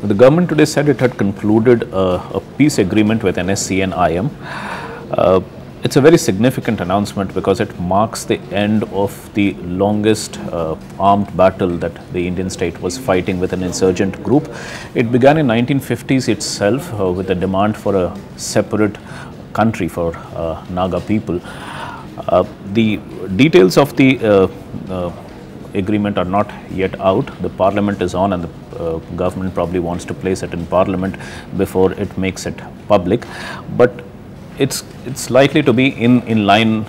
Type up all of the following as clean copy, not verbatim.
The government today said it had concluded a peace agreement with NSCN IM. It's a very significant announcement because it marks the end of the longest armed battle that the Indian state was fighting with an insurgent group. It began in 1950s itself with a demand for a separate country for Naga people. The details of the agreement are not yet out. The parliament is on, and the government probably wants to place it in parliament before it makes it public. But it's likely to be in line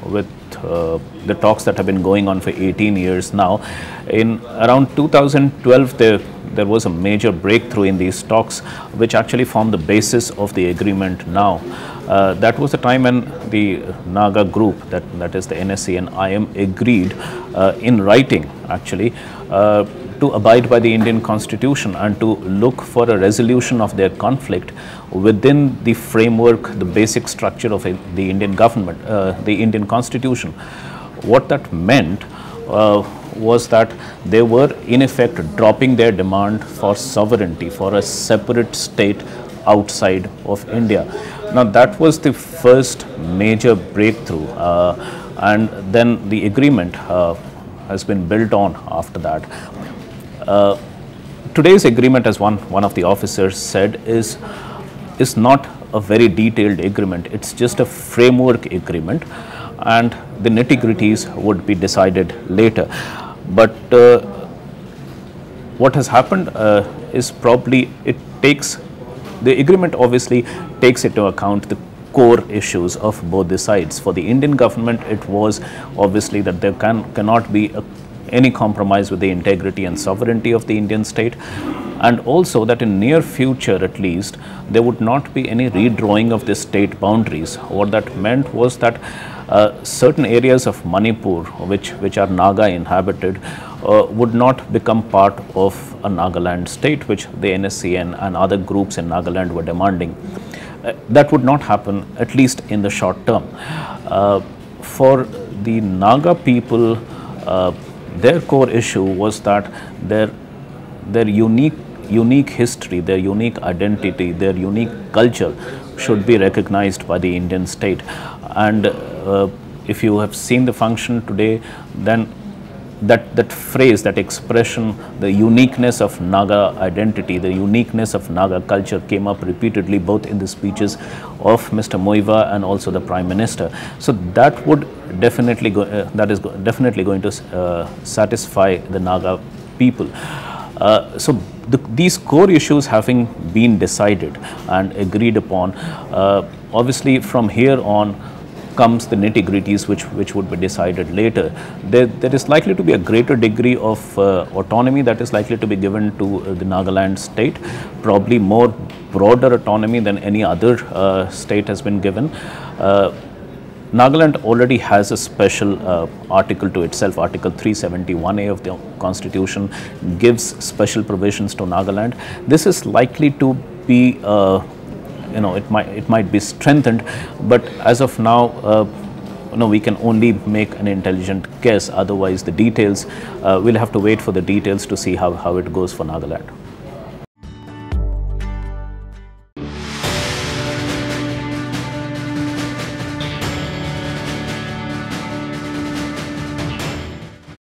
with the talks that have been going on for 18 years now. In around 2012, there was a major breakthrough in these talks, which actually formed the basis of the agreement now. That was the time when the Naga group, that is the NSCN IM, agreed in writing actually to abide by the Indian Constitution and to look for a resolution of their conflict within the framework, the basic structure of the Indian government, the Indian Constitution. What that meant was that they were in effect dropping their demand for sovereignty, for a separate state outside of India. Now that was the first major breakthrough, and then the agreement has been built on after that. Today's agreement, as one of the officers said, is not a very detailed agreement. It's just a framework agreement, and the nitty-gritties would be decided later. But what has happened is probably the agreement obviously takes into account the core issues of both the sides. For the Indian government, it was obviously that there cannot be any compromise with the integrity and sovereignty of the Indian state, and also that in near future at least there would not be any redrawing of the state boundaries. What that meant was that certain areas of Manipur which are Naga inhabited would not become part of a Nagaland state, which the NSCN and other groups in Nagaland were demanding. That would not happen, at least in the short term. For the Naga people, their core issue was that their unique history, their unique identity, their unique culture should be recognized by the Indian state. And if you have seen the function today, then that phrase, that expression, the uniqueness of Naga identity, the uniqueness of Naga culture came up repeatedly both in the speeches of Mr. Muivah and also the Prime Minister. So that would definitely definitely going to satisfy the Naga people. So these core issues having been decided and agreed upon, obviously from here on comes the nitty-gritties which would be decided later. There is likely to be a greater degree of autonomy that is likely to be given to the Nagaland state, probably more broader autonomy than any other state has been given. Nagaland already has a special article to itself. Article 371A of the Constitution gives special provisions to Nagaland. This is likely to be it might be strengthened, but as of now, we can only make an intelligent guess. Otherwise, the details, we'll have to wait for the details to see how it goes for Nagaland.